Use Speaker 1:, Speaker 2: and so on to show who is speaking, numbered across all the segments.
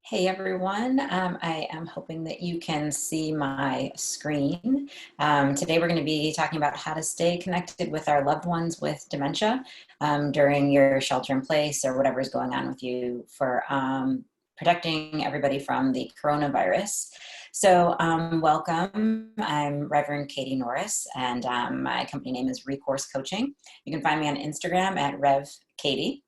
Speaker 1: Hey everyone, I am hoping that you can see my screen. Today we're going to be talking about how to stay connected with our loved ones with dementia during your shelter in place or whatever is going on with you for protecting everybody from the coronavirus. So welcome, I'm Reverend Katie Norris and my company name is Recourse Coaching. You can find me on Instagram at Rev Katie.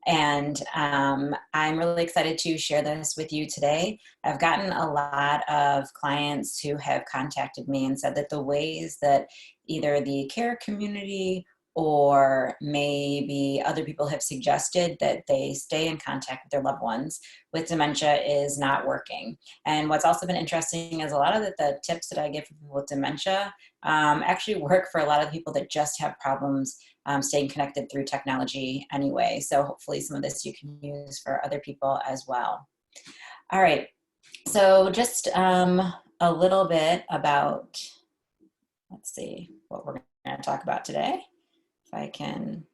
Speaker 1: And I'm really excited to share this with you today. I've gotten a lot of clients who have contacted me and said that the ways that either the care community or maybe other people have suggested that they stay in contact with their loved ones with dementia is not working. And what's also been interesting is a lot of the tips that I give for people with dementia actually work for a lot of people that just have problems staying connected through technology anyway. So hopefully some of this you can use for other people as well. All right, so just a little bit about, let's see what we're going to talk about today. If I can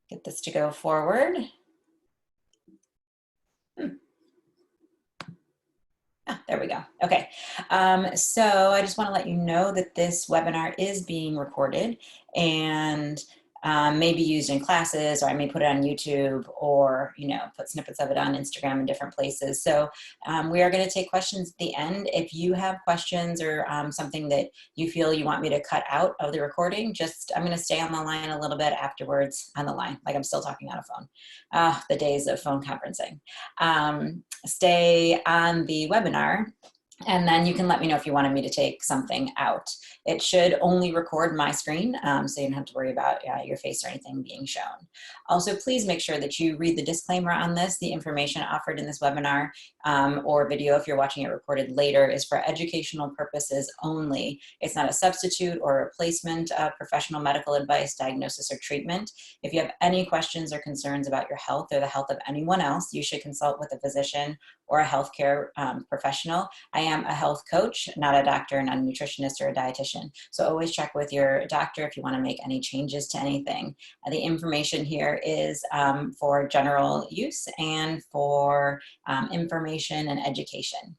Speaker 1: get this to go forward. There we go. Okay. So I just want to let you know that this webinar is being recorded and may be used in classes, or I may put it on YouTube or, put snippets of it on Instagram and different places. So we are going to take questions at the end. If you have questions or something that you feel you want me to cut out of the recording, I'm going to stay on the line a little bit afterwards on the line, like I'm still talking on a phone. The days of phone conferencing. Stay on the webinar, and then you can let me know if you wanted me to take something out. It should only record my screen, so you don't have to worry about your face or anything being shown. Also, please make sure that you read the disclaimer on this. The information offered in this webinar or video, if you're watching it recorded later, is for educational purposes only. It's not a substitute or replacement of professional medical advice, diagnosis, or treatment. If you have any questions or concerns about your health or the health of anyone else, you should consult with a physician or a healthcare professional. I am a health coach, not a doctor, not a nutritionist or a dietitian. So always check with your doctor if you want to make any changes to anything. The information here is for general use and for information and education.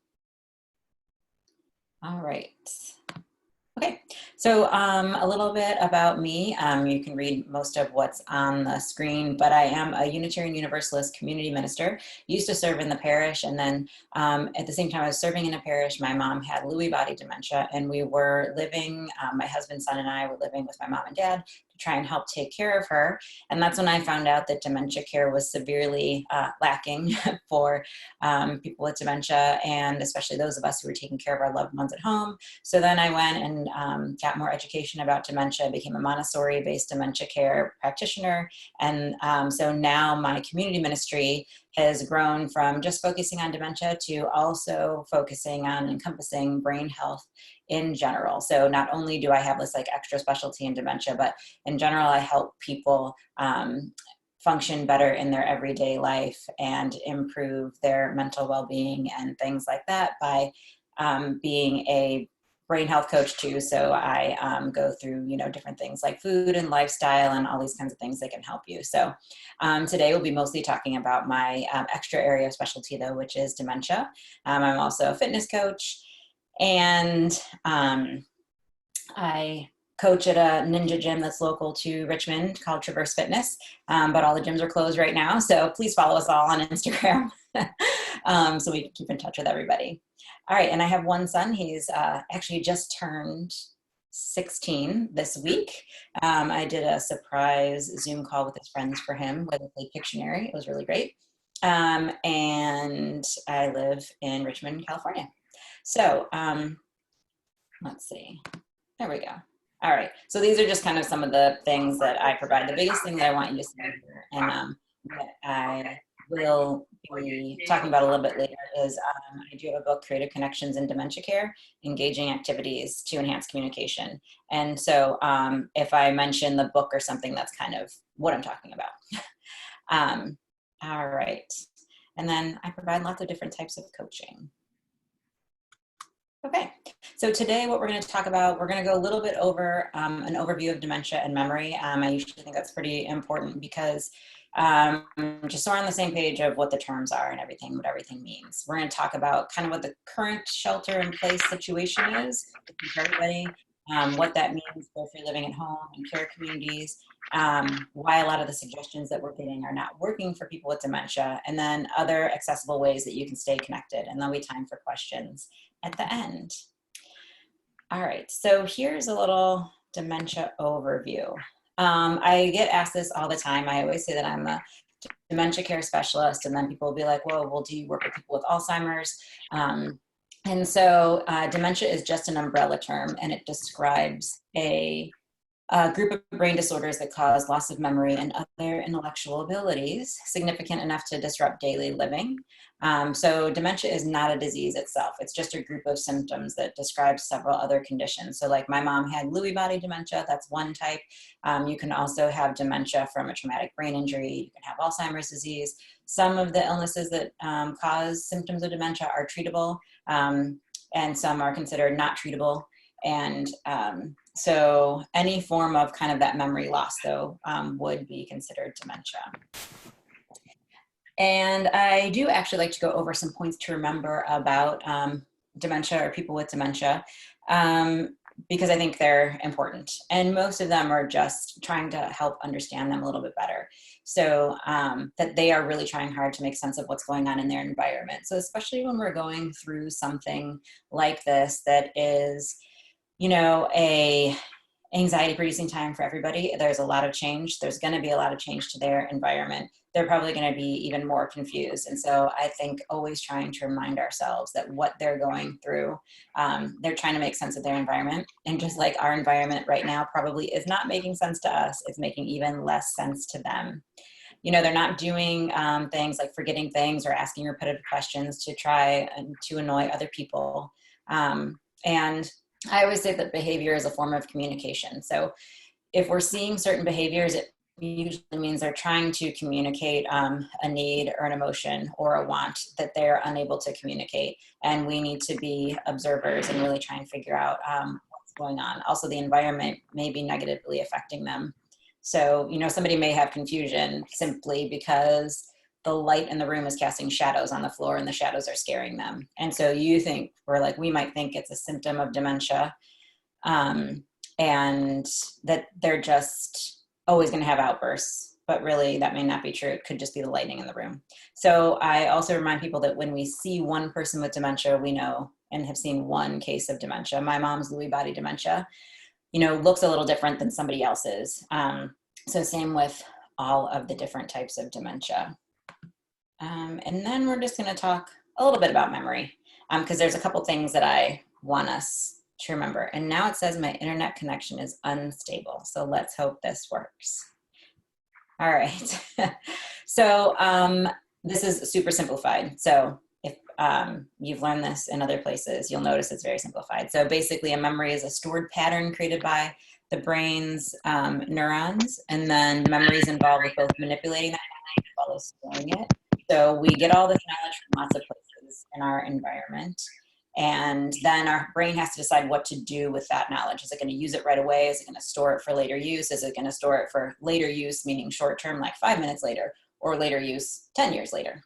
Speaker 1: All right. Okay, so a little bit about me. You can read most of what's on the screen, but I am a Unitarian Universalist community minister. Used to serve in the parish, and then at the same time I was serving in a parish, my mom had Lewy body dementia, and we were living, my husband, son, and I were living with my mom and dad to try and help take care of her. And that's when I found out that dementia care was severely lacking for people with dementia, and especially those of us who were taking care of our loved ones at home. So then I went and got more education about dementia, became a Montessori-based dementia care practitioner. And so now my community ministry has grown from just focusing on dementia to also focusing on encompassing brain health in general. So not only do I have this extra specialty in dementia, but in general, I help people function better in their everyday life and improve their mental well-being and things like that by being a brain health coach too. So I go through, different things like food and lifestyle and all these kinds of things that can help you. So today we'll be mostly talking about my extra area of specialty though, which is dementia. I'm also a fitness coach, and I coach at a ninja gym that's local to Richmond called Traverse Fitness, but all the gyms are closed right now. So please follow us all on Instagram so we can keep in touch with everybody. All right, and I have one son. He's actually just turned 16 this week. I did a surprise Zoom call with his friends for him where they played Pictionary. It was really great. And I live in Richmond, California. So let's see. There we go. All right, so these are just kind of some of the things that I provide. The biggest thing that I want you to see here, and that I will be talking about a little bit later, is I do have a book, Creative Connections in Dementia Care, Engaging Activities to Enhance Communication. And so if I mention the book or something, that's kind of what I'm talking about. All right, and then I provide lots of different types of coaching. Okay, so today what we're going to talk about, we're going to go a little bit over an overview of dementia and memory. I usually think that's pretty important because just so we're on the same page of what the terms are and everything, what everything means. We're going to talk about kind of what the current shelter in place situation is for everybody, what that means both for living at home and care communities, why a lot of the suggestions that we're getting are not working for people with dementia, and then other accessible ways that you can stay connected. And there'll be time for questions at the end. All right, so here's a little dementia overview. I get asked this all the time. I always say that I'm a dementia care specialist, and then people will be like, well, do you work with people with Alzheimer's? And so dementia is just an umbrella term, and it describes a group of brain disorders that cause loss of memory and other intellectual abilities significant enough to disrupt daily living. So dementia is not a disease itself. It's just a group of symptoms that describe several other conditions. So like my mom had Lewy body dementia, that's one type. You can also have dementia from a traumatic brain injury. You can have Alzheimer's disease. Some of the illnesses that cause symptoms of dementia are treatable, and some are considered not treatable. And so any form of kind of that memory loss, though, would be considered dementia. And I do actually like to go over some points to remember about dementia or people with dementia, because I think they're important. And most of them are just trying to help understand them a little bit better. So that they are really trying hard to make sense of what's going on in their environment. So especially when we're going through something like this that is, you know, a anxiety producing time for everybody. There's a lot of change. There's going to be a lot of change to their environment. They're probably going to be even more confused. And so I think always trying to remind ourselves that what they're going through, they're trying to make sense of their environment. And just like our environment right now probably is not making sense to us, it's making even less sense to them. You know, they're not doing things like forgetting things or asking repetitive questions to try to annoy other people. And I always say that behavior is a form of communication. So if we're seeing certain behaviors, it usually means they're trying to communicate a need or an emotion or a want that they're unable to communicate. And we need to be observers and really try and figure out what's going on. Also, the environment may be negatively affecting them. So, you know, somebody may have confusion simply because the light in the room is casting shadows on the floor and the shadows are scaring them. And so you think, or like we might think it's a symptom of dementia, and that they're just always going to have outbursts, but really that may not be true. It could just be the lighting in the room. So I also remind people that when we see one person with dementia, we know and have seen one case of dementia. My mom's Lewy body dementia, you know, looks a little different than somebody else's. So same with all of the different types of dementia. And then we're just going to talk a little bit about memory, because there's a couple things that I want us to remember. And now it says my internet connection is unstable. So let's hope this works. All right. So this is super simplified. So if you've learned this in other places, you'll notice it's very simplified. So basically a memory is a stored pattern created by the brain's neurons, and then memories involved with both manipulating that as well as storing it. So we get all this knowledge from lots of places in our environment, and then our brain has to decide what to do with that knowledge. Is it going to use it right away? Is it going to store it for later use? Is it going to store it for later use, meaning short term, like 5 minutes later, or later use 10 years later?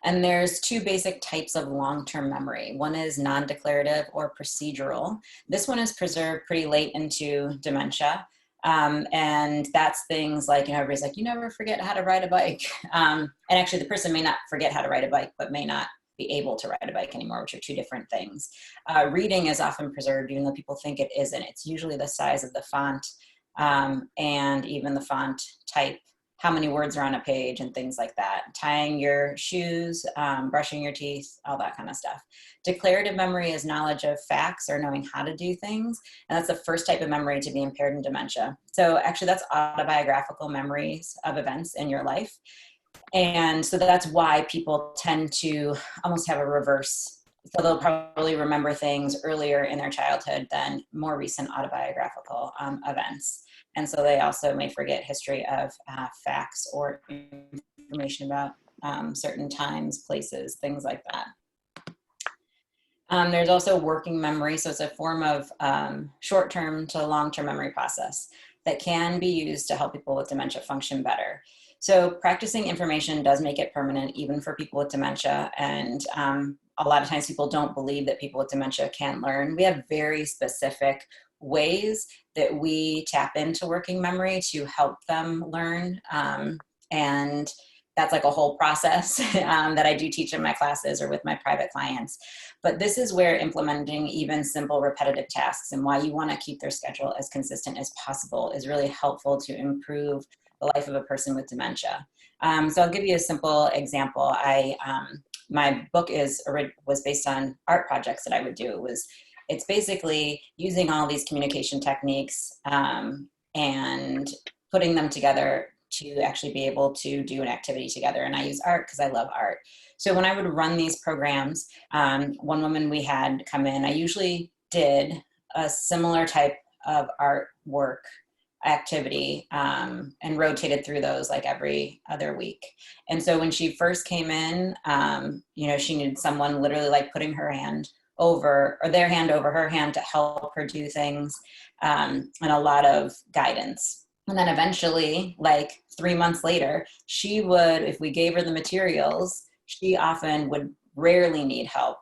Speaker 1: And there's two basic types of long-term memory. One is non-declarative or procedural. This one is preserved pretty late into dementia. And that's things like, you know, everybody's like, you never forget how to ride a bike. And actually the person may not forget how to ride a bike, but may not be able to ride a bike anymore, which are two different things. Reading is often preserved, even though people think it isn't. It's usually the size of the font, and even the font type, how many words are on a page and things like that. Tying your shoes, brushing your teeth, all that kind of stuff. Declarative memory is knowledge of facts or knowing how to do things. And that's the first type of memory to be impaired in dementia. So actually that's autobiographical memories of events in your life. And so that's why people tend to almost have a reverse. So they'll probably remember things earlier in their childhood than more recent autobiographical events. And so they also may forget history of facts or information about certain times, places, things like that. There's also working memory. So it's a form of short-term to long-term memory process. that can be used to help people with dementia function better. So practicing information does make it permanent, even for people with dementia. And a lot of times people don't believe that people with dementia can learn. We have very specific ways that we tap into working memory to help them learn. And that's like a whole process that I do teach in my classes or with my private clients. But this is where implementing even simple repetitive tasks and why you want to keep their schedule as consistent as possible is really helpful to improve the life of a person with dementia. So I'll give you a simple example. My book was based on art projects that I would do. It's basically using all these communication techniques and putting them together to actually be able to do an activity together. And I use art because I love art. So when I would run these programs, one woman we had come in, I usually did a similar type of artwork activity and rotated through those like every other week. And so when she first came in, she needed someone literally like putting her hand over, or their hand over her hand to help her do things, and a lot of guidance. And then eventually, like 3 months later, she would, if we gave her the materials, she often would rarely need help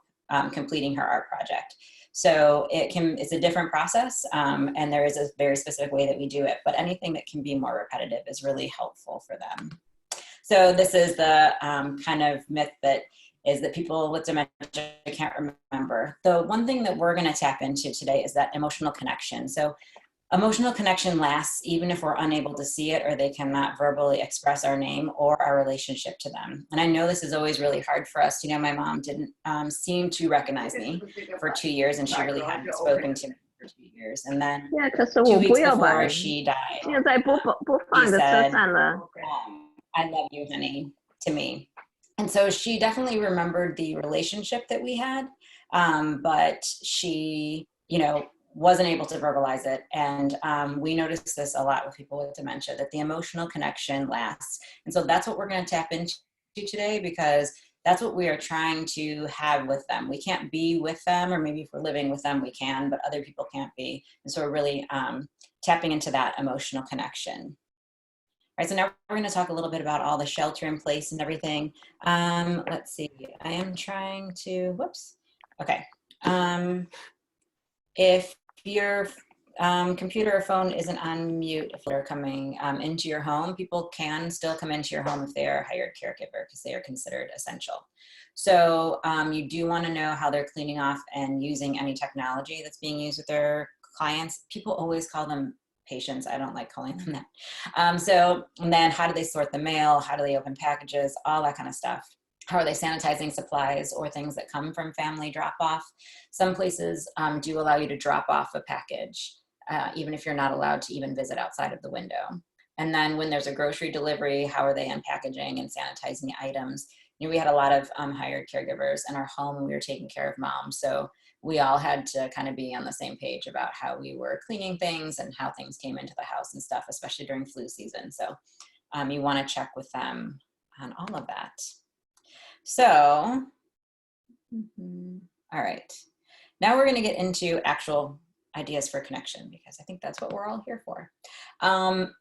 Speaker 1: completing her art project. So it's a different process, and there is a very specific way that we do it, but anything that can be more repetitive is really helpful for them. So this is the kind of myth that people with dementia can't remember. The one thing that we're going to tap into today is that emotional connection. So emotional connection lasts even if we're unable to see it or they cannot verbally express our name or our relationship to them. And I know this is always really hard for us. My mom didn't seem to recognize me for 2 years, and she really hadn't spoken to me for 2 years. And then 2 weeks before she died, she said, I love you, honey, to me. And so she definitely remembered the relationship that we had, but she, wasn't able to verbalize it. And we notice this a lot with people with dementia, that the emotional connection lasts. And so that's what we're going to tap into today, because that's what we are trying to have with them. We can't be with them, or maybe if we're living with them, we can, but other people can't be. And so we're really tapping into that emotional connection. All right, so now we're going to talk a little bit about all the shelter in place and everything. Let's see, I am trying to, whoops. Okay. If your computer or phone isn't on mute, if they're coming into your home, people can still come into your home if they are a hired caregiver, because they are considered essential. So you do want to know how they're cleaning off and using any technology that's being used with their clients. People always call them patients. I don't like calling them that. And then how do they sort the mail? How do they open packages? All that kind of stuff. How are they sanitizing supplies or things that come from family drop-off? Some places do allow you to drop off a package, even if you're not allowed to even visit outside of the window. And then when there's a grocery delivery, how are they unpackaging and sanitizing the items? We had a lot of hired caregivers in our home, and we were taking care of mom. So we all had to kind of be on the same page about how we were cleaning things and how things came into the house and stuff, especially during flu season. So you want to check with them on all of that. So, all right, now we're going to get into actual ideas for connection, because I think that's what we're all here for.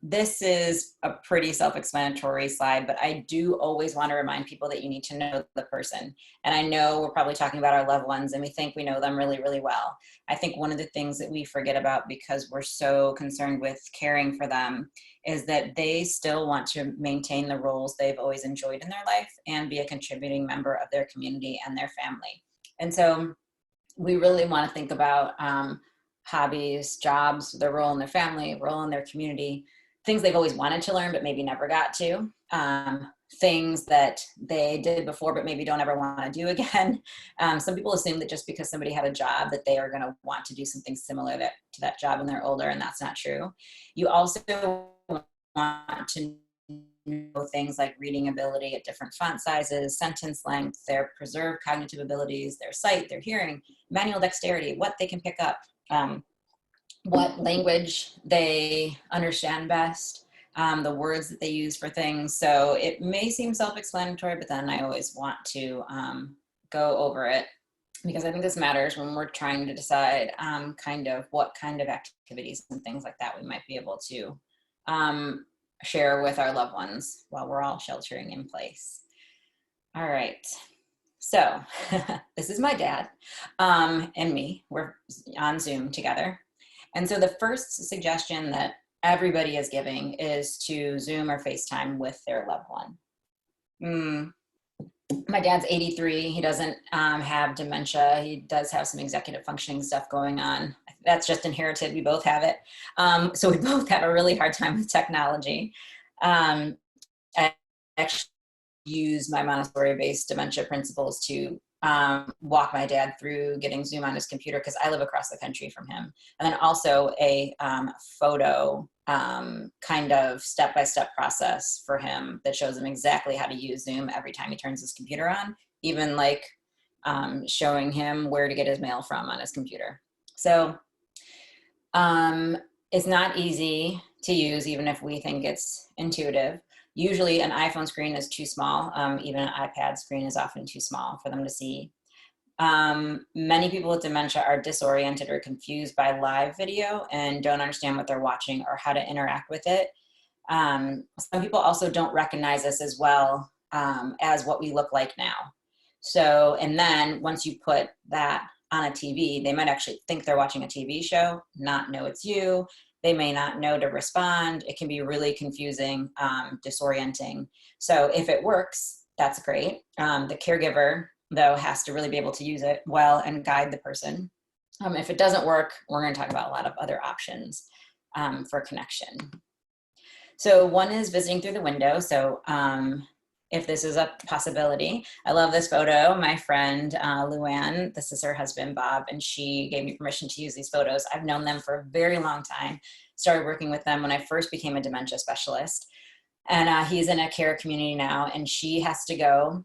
Speaker 1: This is a pretty self-explanatory slide, but I do always want to remind people that you need to know the person. And I know we're probably talking about our loved ones and we think we know them really, really well. I think one of the things that we forget about, because we're so concerned with caring for them, is that they still want to maintain the roles they've always enjoyed in their life and be a contributing member of their community and their family. And so we really want to think about hobbies, jobs, their role in their family, role in their community, things they've always wanted to learn but maybe never got to, things that they did before but maybe don't ever want to do again. Some people assume that just because somebody had a job that they are going to want to do something similar to that job when they're older, and that's not true. You also want to know things like reading ability at different font sizes, sentence length, their preserved cognitive abilities, their sight, their hearing, manual dexterity, what they can pick up, what language they understand best, the words that they use for things. So it may seem self-explanatory, but then I always want to go over it. because I think this matters when we're trying to decide kind of what kind of activities and things like that we might be able to share with our loved ones while we're all sheltering in place. All right. So this is my dad and me. We're on Zoom together. And so the first suggestion that everybody is giving is to Zoom or FaceTime with their loved one. My dad's 83. He doesn't have dementia. He does have some executive functioning stuff going on. That's just inherited. We both have it. So we both have a really hard time with technology. I actually use my Montessori-based dementia principles to walk my dad through getting Zoom on his computer, because I live across the country from him. And then also a photo kind of step-by-step process for him that shows him exactly how to use Zoom every time he turns his computer on, even like showing him where to get his mail from on his computer. So it's not easy to use, even if we think it's intuitive. Usually an iPhone screen is too small. Even an iPad screen is often too small for them to see. Many people with dementia are disoriented or confused by live video and don't understand what they're watching or how to interact with it. Some people also don't recognize us as well as what we look like now. So, and then once you put that on a TV, they might actually think they're watching a TV show, not know it's you. They may not know to respond. It can be really confusing, disorienting. So if it works, that's great. The caregiver, though, has to really be able to use it well and guide the person. If it doesn't work, we're going to talk about a lot of other options for connection. So one is visiting through the window. So if this is a possibility, I love this photo. My friend Luann, this is her husband Bob, and she gave me permission to use these photos. I've known them for a very long time. Started working with them when I first became a dementia specialist. And he's in a care community now, and she has to go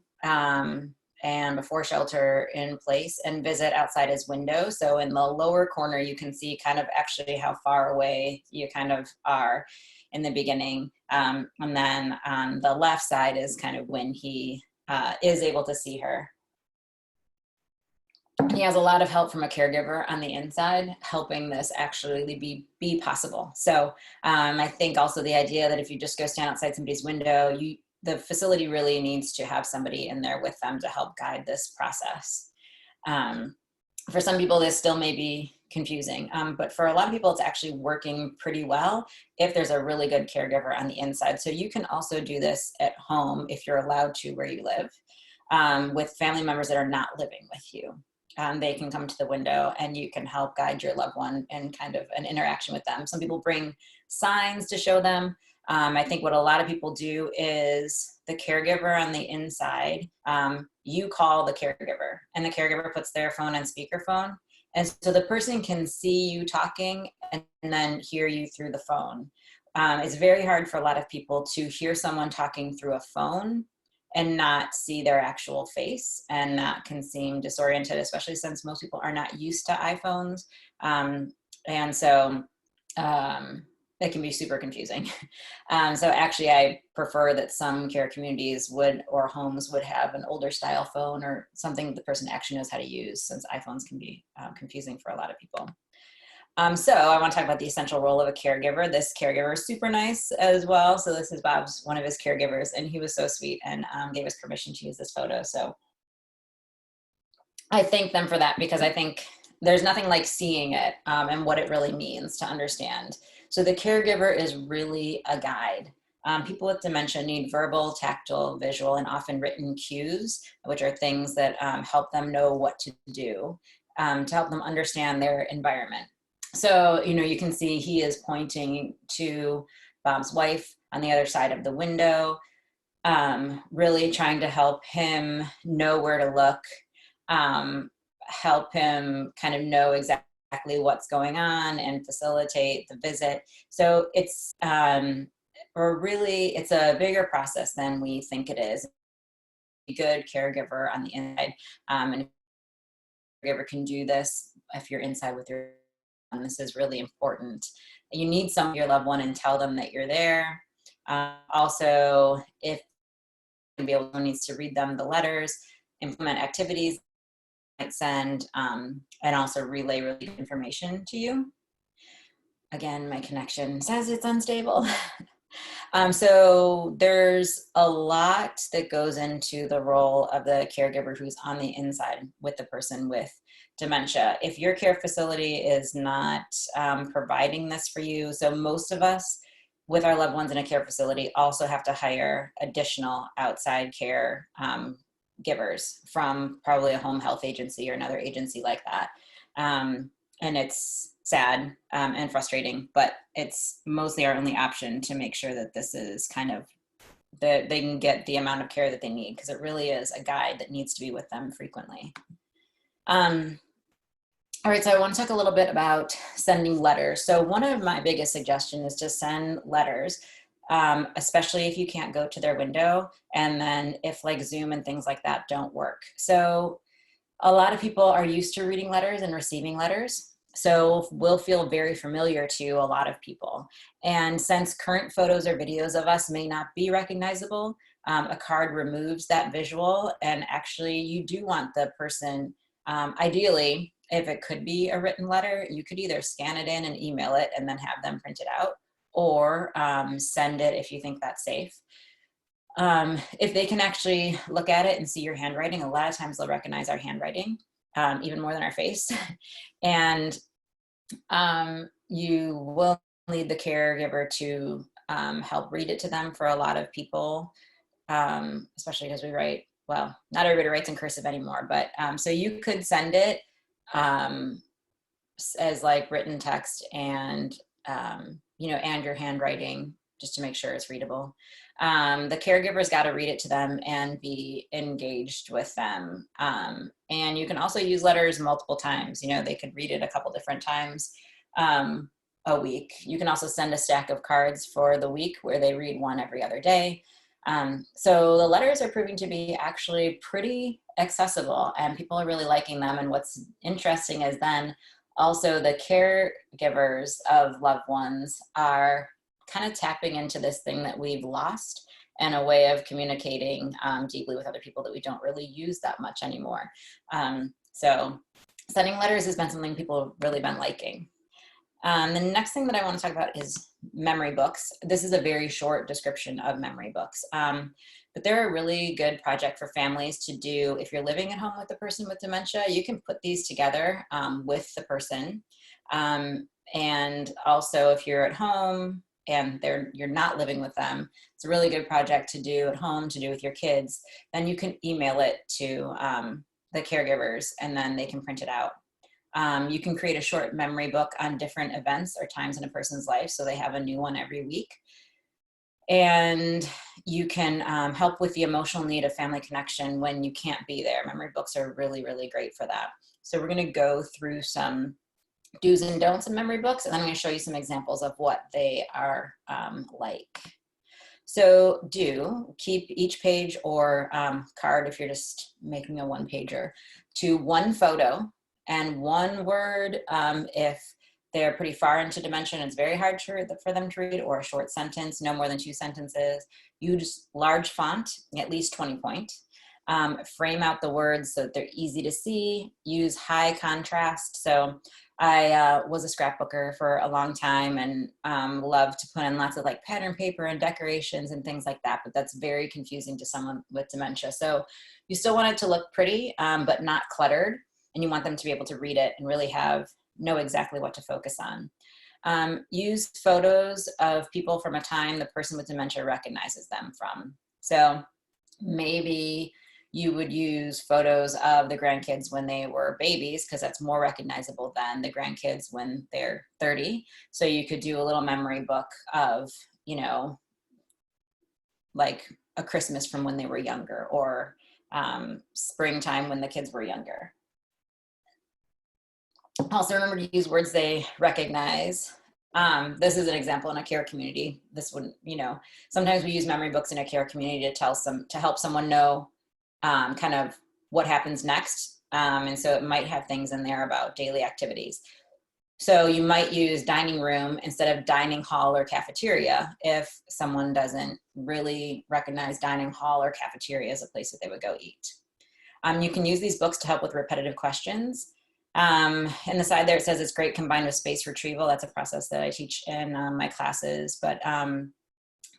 Speaker 1: and before shelter in place and visit outside his window. So in the lower corner, you can see kind of actually how far away you kind of are in the beginning. And then on the left side is kind of when he is able to see her. And he has a lot of help from a caregiver on the inside, helping this actually be possible. So I think also the idea that if you just go stand outside somebody's window, the facility really needs to have somebody in there with them to help guide this process. For some people, this still may be confusing, but for a lot of people, it's actually working pretty well if there's a really good caregiver on the inside. So you can also do this at home if you're allowed to where you live with family members that are not living with you. They can come to the window and you can help guide your loved one in kind of an interaction with them. Some people bring signs to show them. I think what a lot of people do is the caregiver on the inside, you call the caregiver and the caregiver puts their phone on speakerphone. And so the person can see you talking and then hear you through the phone. It's very hard for a lot of people to hear someone talking through a phone and not see their actual face, and that can seem disoriented, especially since most people are not used to iPhones. And so it can be super confusing. So actually I prefer that some care communities would, or homes would have an older style phone or something the person actually knows how to use, since iPhones can be confusing for a lot of people. So I want to talk about the essential role of a caregiver. This caregiver is super nice as well. So this is Bob's, one of his caregivers, and he was so sweet and gave us permission to use this photo. So I thank them for that, because I think there's nothing like seeing it and what it really means to understand. So the caregiver is really a guide. People with dementia need verbal, tactile, visual, and often written cues, which are things that help them know what to do, to help them understand their environment. So, you know, you can see he is pointing to Bob's wife on the other side of the window, really trying to help him know where to look, help him kind of know exactly what's going on and facilitate the visit. So it's, it's a bigger process than we think it is. A good caregiver on the inside, and caregiver can do this if you're inside with your, and this is really important. You need some of your loved one and tell them that you're there. Also, if you be able to, needs to read them the letters, implement activities send and also relay really information to you. Again, my connection says it's unstable. So there's a lot that goes into the role of the caregiver who's on the inside with the person with dementia. If your care facility is not providing this for you, so most of us with our loved ones in a care facility also have to hire additional outside care givers from probably a home health agency or another agency like that. And it's sad and frustrating, but it's mostly our only option to make sure that this is kind of that they can get the amount of care that they need, because it really is a guide that needs to be with them frequently. All right, so I want to talk a little bit about sending letters. So one of my biggest suggestions is to send letters, especially if you can't go to their window, and then if like Zoom and things like that don't work. So a lot of people are used to reading letters and receiving letters, so will feel very familiar to a lot of people. And since current photos or videos of us may not be recognizable, a card removes that visual, and actually you do want the person, ideally, if it could be a written letter, you could either scan it in and email it and then have them print it out, or send it if you think that's safe. If they can actually look at it and see your handwriting, a lot of times they'll recognize our handwriting, even more than our face. And you will need the caregiver to help read it to them for a lot of people, especially because we write, well, not everybody writes in cursive anymore, but so you could send it as like written text and, you know, and your handwriting, just to make sure it's readable. The caregiver's got to read it to them and be engaged with them. And you can also use letters multiple times. You know, they could read it a couple different times a week. You can also send a stack of cards for the week where they read one every other day. So the letters are proving to be actually pretty accessible, and people are really liking them. And what's interesting is then also the caregivers of loved ones are kind of tapping into this thing that we've lost, and a way of communicating deeply with other people that we don't really use that much anymore. So sending letters has been something people have really been liking. The next thing that I want to talk about is memory books. This is a very short description of memory books, but they're a really good project for families to do. If you're living at home with the person with dementia, you can put these together with the person. And also if you're at home and you're not living with them, it's a really good project to do at home, to do with your kids. Then you can email it to the caregivers, and then they can print it out. You can create a short memory book on different events or times in a person's life, so they have a new one every week. And you can help with the emotional need of family connection when you can't be there. Memory books are really, really great for that. So we're going to go through some do's and don'ts in memory books, and then I'm going to show you some examples of what they are like. So keep each page or card, if you're just making a one-pager, to one photo and one word if they're pretty far into dementia and it's very hard for them to read, or a short sentence, no more than 2 sentences. Use large font, at least 20 point. Frame out the words so that they're easy to see. Use high contrast. So I was a scrapbooker for a long time and loved to put in lots of like pattern paper and decorations and things like that, but that's very confusing to someone with dementia. So you still want it to look pretty, but not cluttered, and you want them to be able to read it and really know exactly what to focus on. Use photos of people from a time the person with dementia recognizes them from. So maybe you would use photos of the grandkids when they were babies, because that's more recognizable than the grandkids when they're 30. So you could do a little memory book of, you know, like a Christmas from when they were younger, or springtime when the kids were younger. Also remember to use words they recognize. This is an example in a care community. This wouldn't, you know, sometimes we use memory books in a care community to help someone know kind of what happens next. And so it might have things in there about daily activities. So you might use dining room instead of dining hall or cafeteria if someone doesn't really recognize dining hall or cafeteria as a place that they would go eat. You can use these books to help with repetitive questions. In the side there, it says it's great combined with space retrieval. That's a process that I teach in my classes, but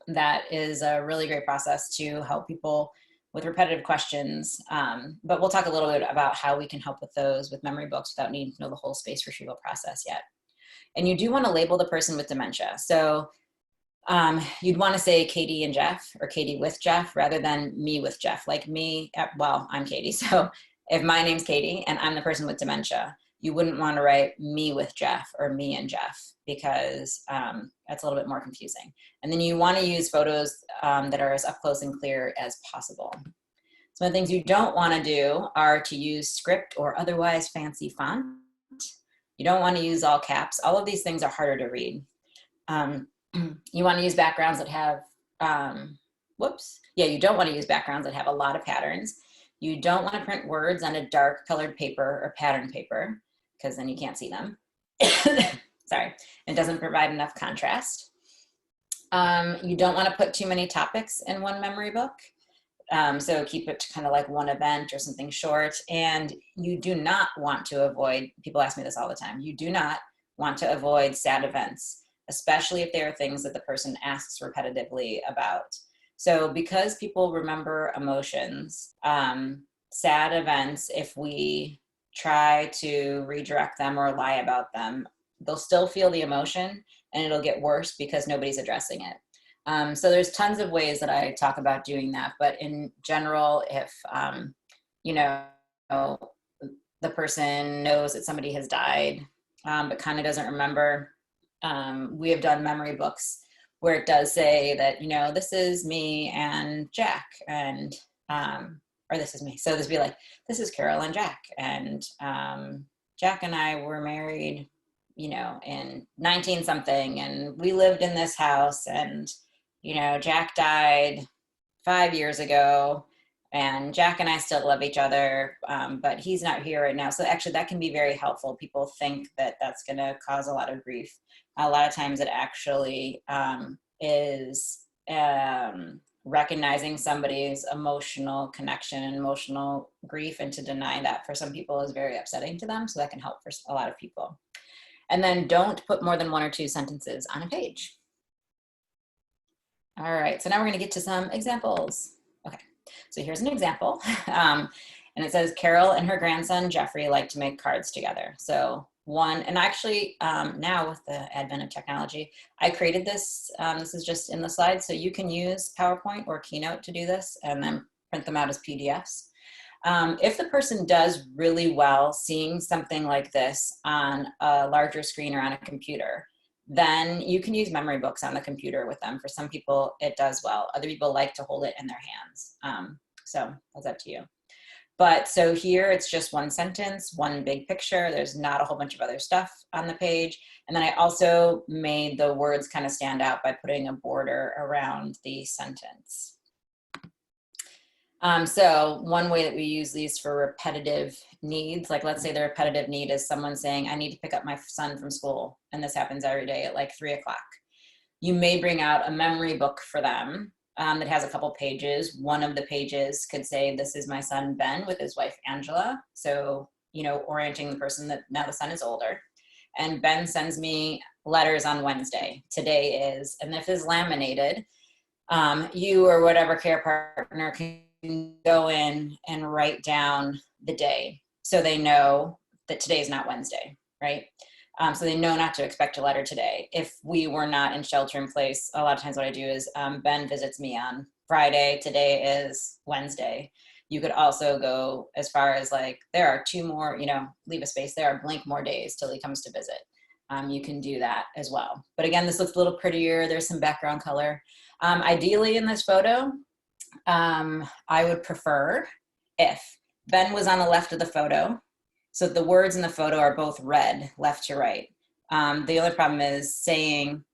Speaker 1: that is a really great process to help people with repetitive questions. But we'll talk a little bit about how we can help with those with memory books without needing to know the whole space retrieval process yet. And you do want to label the person with dementia. So you'd want to say Katie and Jeff, or Katie with Jeff, rather than me with Jeff. Like me, well, I'm Katie. So if my name's Katie and I'm the person with dementia, you wouldn't want to write me with Jeff or me and Jeff, because that's a little bit more confusing. And then you want to use photos that are as up close and clear as possible. Some of the things you don't want to do are to use script or otherwise fancy font. You don't want to use all caps. All of these things are harder to read. You want to use backgrounds that have, you don't want to use backgrounds that have a lot of patterns. You don't want to print words on a dark colored paper or pattern paper, because then you can't see them. Sorry, it doesn't provide enough contrast. You don't want to put too many topics in one memory book. So keep it to kind of like one event or something short. And you do not want to avoid, people ask me this all the time, you do not want to avoid sad events, especially if there are things that the person asks repetitively about. So because people remember emotions, sad events, if we try to redirect them or lie about them, they'll still feel the emotion and it'll get worse because nobody's addressing it. So there's tons of ways that I talk about doing that, but in general, if, you know, the person knows that somebody has died, but kind of doesn't remember, we have done memory books where it does say that, you know, this is me and Jack, and, or this is me. So this would be like, this is Carol and Jack, and Jack and I were married, you know, in 19 something, and we lived in this house, and, you know, Jack died 5 years ago, and Jack and I still love each other, but he's not here right now. So actually that can be very helpful. People think that that's going to cause a lot of grief. A lot of times it actually is recognizing somebody's emotional connection and emotional grief, and to deny that for some people is very upsetting to them. So that can help for a lot of people. And then don't put more than 1 or 2 sentences on a page. All right, so now we're going to get to some examples. Okay, so here's an example. And it says, Carol and her grandson, Jeffrey, like to make cards together. So one, and actually now with the advent of technology, I created this. This is just in the slides. So you can use PowerPoint or Keynote to do this and then print them out as PDFs. If the person does really well seeing something like this on a larger screen or on a computer, then you can use memory books on the computer with them. For some people, it does well. Other people like to hold it in their hands. So that's up to you. But so here it's just one sentence, one big picture. There's not a whole bunch of other stuff on the page. And then I also made the words kind of stand out by putting a border around the sentence. So one way that we use these for repetitive needs, like let's say the repetitive need is someone saying, I need to pick up my son from school. And this happens every day at like 3 o'clock. You may bring out a memory book for them that has a couple pages. One of the pages could say, this is my son, Ben, with his wife, Angela. So, you know, orienting the person that now the son is older. And Ben sends me letters on Wednesday. Today is, and if it's laminated, you or whatever care partner can go in and write down the day so they know that today is not Wednesday, right? So they know not to expect a letter today. If we were not in shelter in place, a lot of times what I do is Ben visits me on Friday, today is Wednesday. You could also go as far as like, there are 2 more, you know, leave a space, there are blank more days till he comes to visit. You can do that as well. But again, this looks a little prettier. There's some background color. Ideally in this photo, I would prefer if Ben was on the left of the photo, so the words in the photo are both red, left to right. The only problem is saying,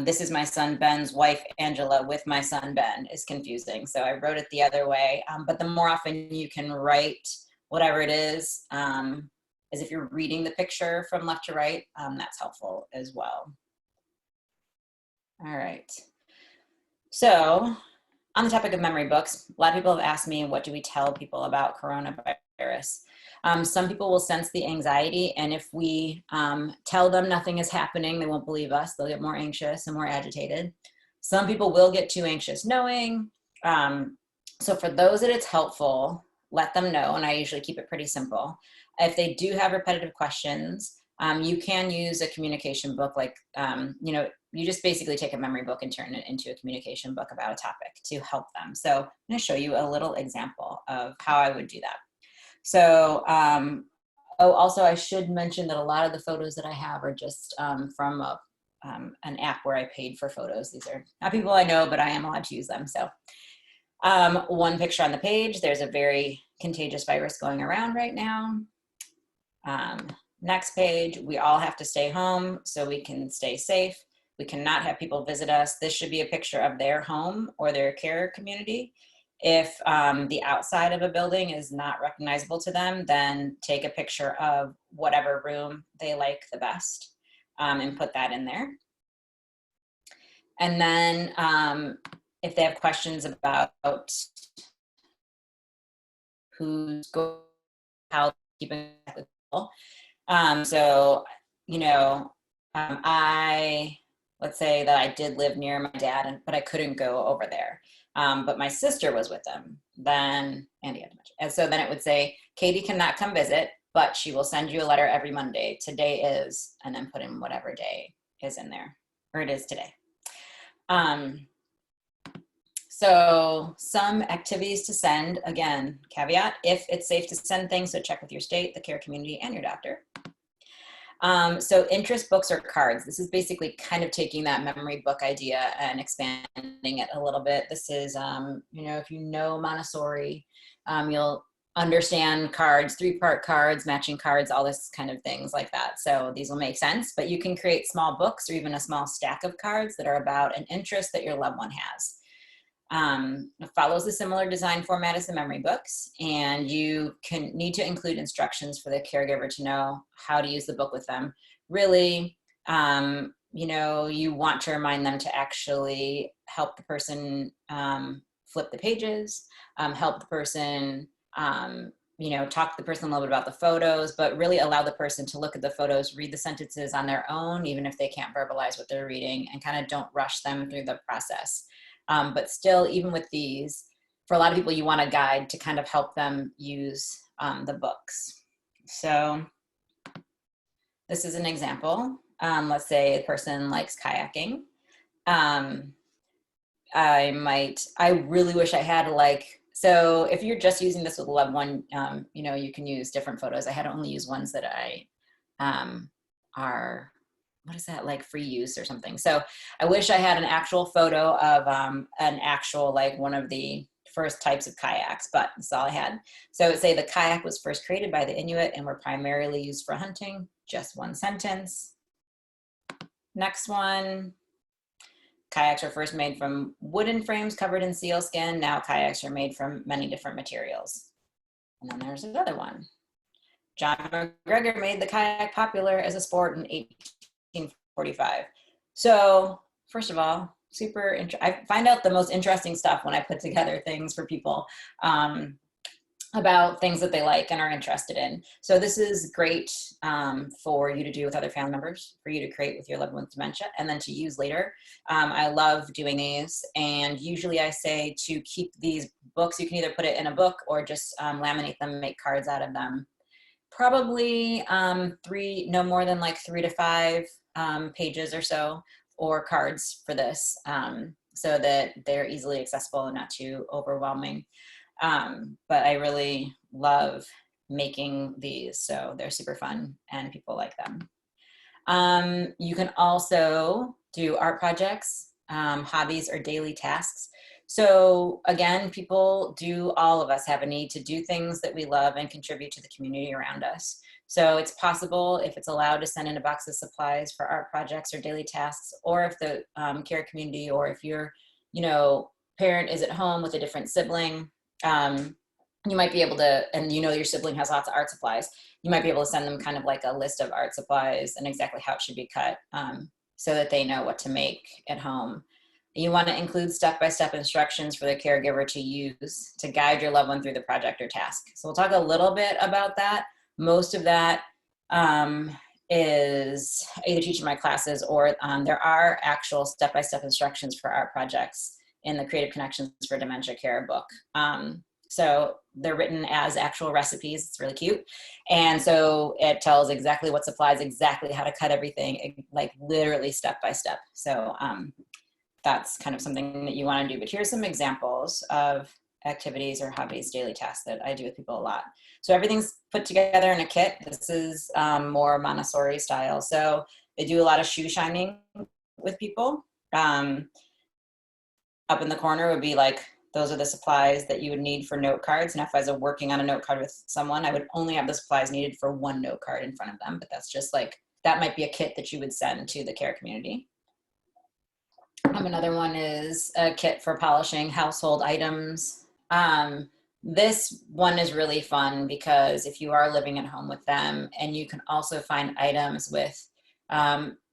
Speaker 1: this is my son Ben's wife, Angela, with my son Ben is confusing. So I wrote it the other way. But the more often you can write whatever it is, as if you're reading the picture from left to right, that's helpful as well. All right. So On the topic of memory books, a lot of people have asked me, what do we tell people about coronavirus? Some people will sense the anxiety, and if we tell them nothing is happening, they won't believe us. They'll get more anxious and more agitated. Some people will get too anxious knowing. So for those that it's helpful, let them know, and I usually keep it pretty simple. If they do have repetitive questions, you can use a communication book, like, you know, you just basically take a memory book and turn it into a communication book about a topic to help them. So I'm going to show you a little example of how I would do that. So, oh, also I should mention that a lot of the photos that I have are just from an app where I paid for photos. These are not people I know, but I am allowed to use them. So one picture on the page, there's a very contagious virus going around right now. Next page, we all have to stay home so we can stay safe. We cannot have people visit us. This should be a picture of their home or their care community. If the outside of a building is not recognizable to them, then take a picture of whatever room they like the best and put that in there. And then if they have questions about who's going, how keeping people. So, you know, let's say that I did live near my dad, but I couldn't go over there. But my sister was with them, then Andy had to mention. And so then it would say, Katie cannot come visit, but she will send you a letter every Monday. Today is, and then put in whatever day is in there, or it is today. So some activities to send, again, caveat, if it's safe to send things, so check with your state, the care community, and your doctor. So interest books or cards. This is basically kind of taking that memory book idea and expanding it a little bit. This is, you know, if you know Montessori, you'll understand cards, 3-part cards, matching cards, all this kind of things like that. So these will make sense, but you can create small books or even a small stack of cards that are about an interest that your loved one has. It follows a similar design format as the memory books, and you can need to include instructions for the caregiver to know how to use the book with them. Really, you know, you want to remind them to actually help the person flip the pages, help the person, you know, talk to the person a little bit about the photos, but really allow the person to look at the photos, read the sentences on their own, even if they can't verbalize what they're reading, and kind of don't rush them through the process. But still, even with these, for a lot of people, you want a guide to kind of help them use the books. So this is an example. Let's say a person likes kayaking. I really wish I had so if you're just using this with a loved one, you know, you can use different photos. I had to only use ones that I are, what is that, like free use or something. So I wish I had an actual photo of an actual, like one of the first types of kayaks, but that's all I had. So I would say the kayak was first created by the Inuit and were primarily used for hunting. Just one sentence. Next one. Kayaks were first made from wooden frames covered in sealskin. Now kayaks are made from many different materials. And then there's another one. John McGregor made the kayak popular as a sport in 1845. So first of all, I find out the most interesting stuff when I put together things for people about things that they like and are interested in. So this is great for you to do with other family members, for you to create with your loved one's dementia, and then to use later. I love doing these, and usually I say to keep these books, you can either put it in a book or just laminate them, make cards out of them. Probably no more than like 3 to 5 pages or so, or cards for this, so that they're easily accessible and not too overwhelming. But I really love making these, so they're super fun and people like them. You can also do art projects, hobbies, or daily tasks. So again, all of us have a need to do things that we love and contribute to the community around us. So it's possible, if it's allowed, to send in a box of supplies for art projects or daily tasks, or if the care community, or if your, you know, parent is at home with a different sibling, you might be able to, and you know your sibling has lots of art supplies, you might be able to send them kind of like a list of art supplies and exactly how it should be cut, so that they know what to make at home. You want to include step-by-step instructions for the caregiver to use to guide your loved one through the project or task. So we'll talk a little bit about that. Most of that is either teaching my classes or there are actual step-by-step instructions for our projects in the Creative Connections for Dementia Care book. So they're written as actual recipes. It's really cute. And so it tells exactly what supplies, exactly how to cut everything, like literally step by step. So that's kind of something that you want to do. But here's some examples of activities or hobbies, daily tasks that I do with people a lot. So everything's put together in a kit. This is more Montessori style. So they do a lot of shoe shining with people. Up in the corner would be like, those are the supplies that you would need for note cards. And if I was working on a note card with someone, I would only have the supplies needed for one note card in front of them. But that's just like, that might be a kit that you would send to the care community. Another one is a kit for polishing household items. This one is really fun because if you are living at home with them, and you can also find items with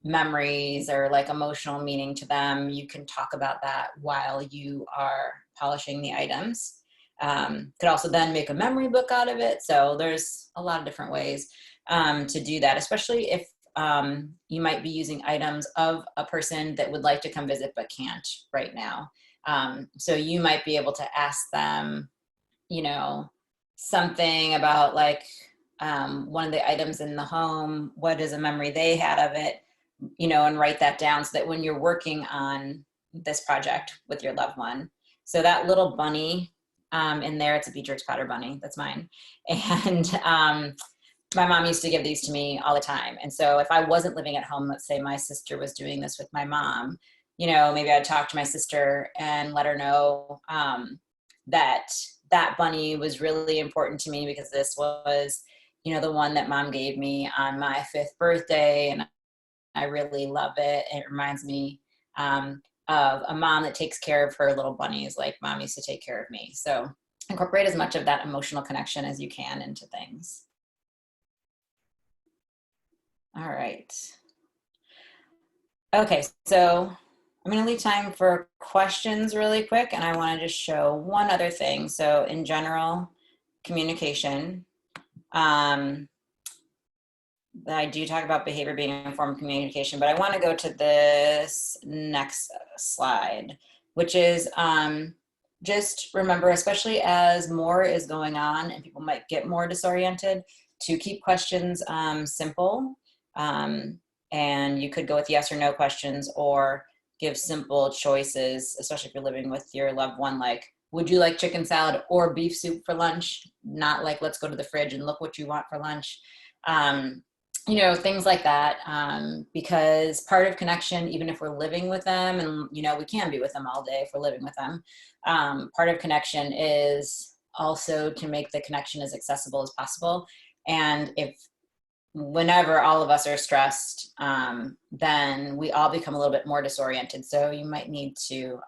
Speaker 1: memories or like emotional meaning to them, you can talk about that while you are polishing the items. Could also then make a memory book out of it. So there's a lot of different ways to do that, especially if you might be using items of a person that would like to come visit but can't right now. So you might be able to ask them, you know, something about like one of the items in the home, what is a memory they had of it, you know, and write that down so that when you're working on this project with your loved one. So that little bunny in there, it's a Beatrix Potter bunny, that's mine. And my mom used to give these to me all the time. And so if I wasn't living at home, let's say my sister was doing this with my mom, you know, maybe I'd talk to my sister and let her know that that bunny was really important to me because this was, you know, the one that mom gave me on my 5th birthday. And I really love it. It reminds me of a mom that takes care of her little bunnies like mom used to take care of me. So incorporate as much of that emotional connection as you can into things. All right. Okay, so I'm going to leave time for questions really quick, and I want to just show one other thing. So in general, communication. I do talk about behavior being a form of communication, but I want to go to this next slide, which is just remember, especially as more is going on and people might get more disoriented, to keep questions simple. And you could go with yes or no questions or give simple choices, especially if you're living with your loved one, like, would you like chicken salad or beef soup for lunch? Not like, let's go to the fridge and look what you want for lunch. You know, things like that, because part of connection, even if we're living with them, and, you know, we can be with them all day if we're living with them, part of connection is also to make the connection as accessible as possible. And whenever all of us are stressed, then we all become a little bit more disoriented. So you might need to,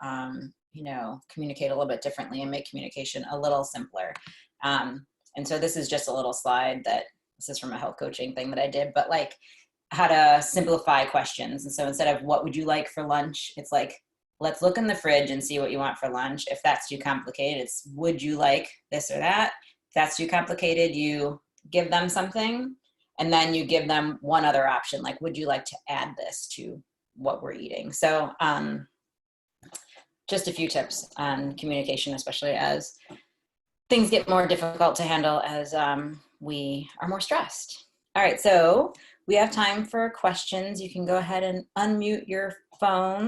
Speaker 1: you know, communicate a little bit differently and make communication a little simpler. And so this is just a little slide that, this is from a health coaching thing that I did, but like how to simplify questions. And so instead of what would you like for lunch, it's like, let's look in the fridge and see what you want for lunch. If that's too complicated, it's would you like this or that? If that's too complicated, you give them something and then you give them one other option, like, would you like to add this to what we're eating? So just a few tips on communication, especially as things get more difficult to handle as we are more stressed. All right, so we have time for questions. You can go ahead and unmute your phone.